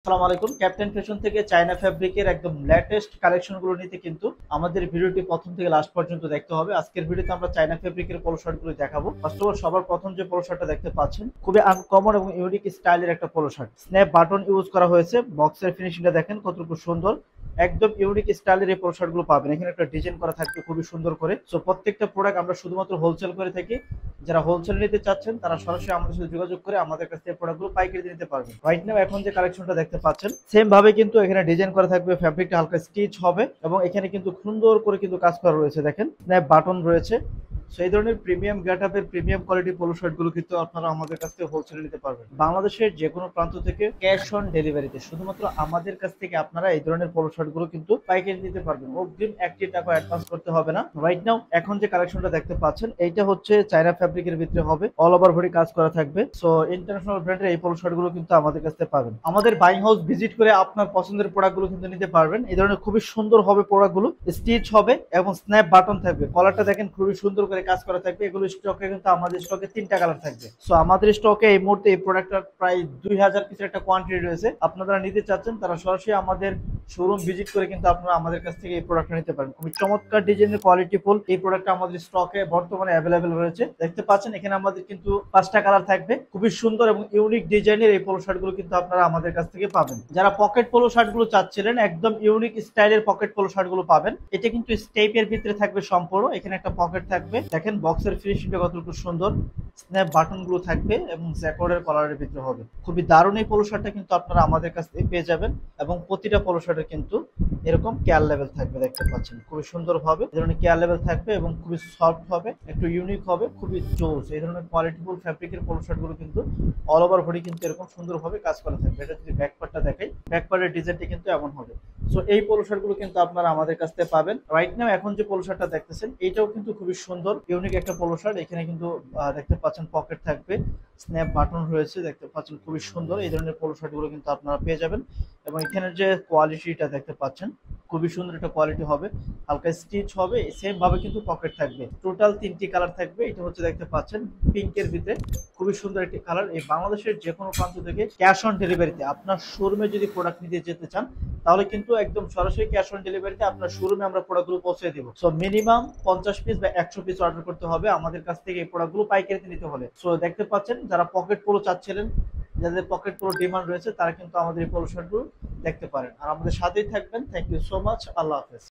আসসালামু আলাইকুম। Captain fashion থেকে চায়না ফ্যাব্রিকের একদম লেটেস্ট কালেকশনগুলো নিতে কিন্তু আমাদের ভিডিওটি প্রথম থেকে লাস্ট পর্যন্ত দেখতে হবে। আজকের ভিডিওতে আমরা চায়না ফ্যাব্রিকের পোলো শার্টগুলো দেখাবো। ফার্স্ট অফ অল সবার প্রথম যে পোলো শার্টটা দেখতে পাচ্ছেন খুবই আনকমন এবং ইউনিক স্টাইলের একটা polo shirt. Snap button use করা হয়েছে। বক্সের ফিনিশিংটা দেখেন কতটুকু সুন্দর। একদম ইউনিক স্টাইলের এই পোলো শার্টগুলো পাবেন। এখানে একটা ডিজাইন করা থাকবে খুবই সুন্দর করে। সো প্রত্যেকটা প্রোডাক্ট আমরা শুধুমাত্র হোলসেল করে থাকি। যারা হোলসেল নিতে চাচ্ছেন তারা সরাসরি আমাদের সাথে যোগাযোগ করে আমাদের কাছ থেকে প্রোডাক্টগুলো পাইকারি নিতে পারবেন। রাইট নাও এখন যে কালেকশনটা দেখতে পাচ্ছেন সেম ভাবে কিন্তু এখানে ডিজাইন করা থাকবে, ফ্যাব্রিকটা হালকা স্টিচ হবে এবং এখানে কিন্তু সুন্দর করে কিন্তু কাজ করা রয়েছে। দেখেন স্ন্যাপ বাটন রয়েছে। সেই ধরনের প্রিমিয়াম গেটআপের প্রিমিয়াম কোয়ালিটি পোলো শার্ট গুলো কিন্তু আপনারা আমাদের কাছ থেকে হোলসেলে নিতে পারবেন। বাংলাদেশের যে কোনো প্রান্ত থেকে ক্যাশ অন ডেলিভারিতে শুধুমাত্র আমাদের কাছ থেকে আপনারা এই ধরনের পোলো শার্ট গুলো কিন্তু পাইকারি নিতে পারবেন। অগ্রিম 1 টাকা অ্যাডভান্স করতে হবে না। রাইট নাও এখন যে কালেকশনটা দেখতে পাচ্ছেন এইটা হচ্ছে চায়না ফ্যাব্রিকের ভিতরে হবে, অল ওভার বডি কাজ করা থাকবে। সো ইন্টারন্যাশনাল ব্র্যান্ডের এই পোলো শার্ট গুলো কিন্তু আমাদের কাছ থেকে পাবেন। আমাদের বাইং হাউস ভিজিট করে আপনার পছন্দের প্রোডাক্ট গুলো কিন্তু নিতে পারবেন। এই ধরনের খুবই সুন্দর হবে প্রোডাক্ট গুলো, স্টিচ হবে এবং স্ন্যাপ বাটন থাকবে। কলারটা দেখেন খুবই সুন্দর করে কাজ করা থাকবে। এগুলো স্টকে কিন্তু আমাদের স্টকে 3টা কালার থাকবে। সো আমাদের স্টকে এই মুহূর্তে এই প্রোডাক্টটার প্রায় 2000 পিসের একটা কোয়ান্টিটি রয়েছে। আপনারা নিতে চাচ্ছেন তারা সরাসরি আমাদের শোরুম ভিজিট করে কিন্তু আপনারা আমাদের কাছ থেকে এই প্রোডাক্টটা নিতে পারেন। খুবই চমৎকার ডিজাইনের কোয়ালিটি ফুল এই প্রোডাক্টটা আমাদের স্টকে বর্তমানে অ্যাভেলেবেল রয়েছে। দেখতে পাচ্ছেন এখানে আমাদের কিন্তু 5টা কালার থাকবে। খুবই সুন্দর এবং ইউনিক ডিজাইনের এই পোলো শার্টগুলো কিন্তু আপনারা আমাদের কাছ থেকে পাবেন। যারা পকেট পোলো শার্টগুলো চাচ্ছিলেন একদম ইউনিক স্টাইলের পকেট পোলো শার্টগুলো পাবেন। এটা কিন্তু স্টেপের ভিতরে থাকবে সম্পূর্ণ। এখানে একটা পকেট থাকবে। দেখেন বক্সের ফিনিশিংটা কতটুকু সুন্দর। স্ন্যাপ বাটন গুলো থাকবে এবং জ্যাকর্ডের কলারের ভিতরে হবে। খুবই দারুণ এই পোলো শার্টটা কিন্তু আপনারা আমাদের কাছ থেকে পেয়ে যাবেন এবং প্রতিটা পোলো শার্টে কিন্তু এরকম কেয়ার লেভেল থাকবে। দেখতে পাচ্ছেন খুবই সুন্দর ভাবে এই ধরনের কেয়ার লেভেল থাকবে এবং খুবই সফট হবে, একটু ইউনিক হবে, খুবই জোস। এই ধরনের কোয়ালিটিফুল ফ্যাব্রিকের পোলো শার্ট গুলো কিন্তু অল ওভার বডি কিন্তু এরকম সুন্দরভাবে কাজ করা থাকবে। এটা যদি ব্যাক পার্টটা দেখাই, ব্যাক পার্টের ডিজাইনটা কিন্তু এমন হবে। সো এই পোলো শার্ট গুলো কিন্তু আপনারা আমাদের কাছ থেকে পাবেন। রাইট নাও এখন যে পোলো শার্টটা দেখতেছেন এইটাও কিন্তু খুবই সুন্দর ইউনিক একটা পোলো শার্ট। এখানে কিন্তু দেখতে পাচ্ছেন পকেট থাকবে, স্ন্যাপ বাটন রয়েছে। দেখতে পাচ্ছেন খুবই সুন্দর এই ধরনের পোলো শার্ট গুলো কিন্তু আপনারা পেয়ে যাবেন এবং এখানের যে কোয়ালিটিটা দেখতে পাচ্ছেন খুবই সুন্দর একটা কোয়ালিটি হবে, হালকা স্টিচ হবে, সেম ভাবে কিন্তু পকেট থাকবে। টোটাল 3টি কালার থাকবে। এটা হচ্ছে দেখতে পাচ্ছেন পিঙ্কের ভিতরে খুবই সুন্দর একটি কালার। এই বাংলাদেশের যে কোনো প্রান্ত থেকে ক্যাশ অন ডেলিভারিতে আপনার শোরুমে যদি প্রোডাক্ট নিতে যেতে চান তাহলে কিন্তু একদম সরাসরি ক্যাশ অন ডেলিভারিতে আপনার শোরুমে আমরা প্রোডাক্টগুলো পৌঁছে দেবো। সো মিনিমাম 50 পিস বা 100 পিস অর্ডার করতে হবে আমাদের কাছ থেকে এই প্রোডাক্টগুলো পাইকারিতে নিতে হলে। সো দেখতে পাচ্ছেন যারা পকেট পোলো চাচ্ছিলেন, যাদের পকেট পোলো ডিমান্ড রয়েছে তারা কিন্তু আমাদের এই পোলো শার্টগুলো দেখতে পারেন। আর আমাদের সাথেই থাকবেন। Thank you so much. আল্লাহ হাফেজ।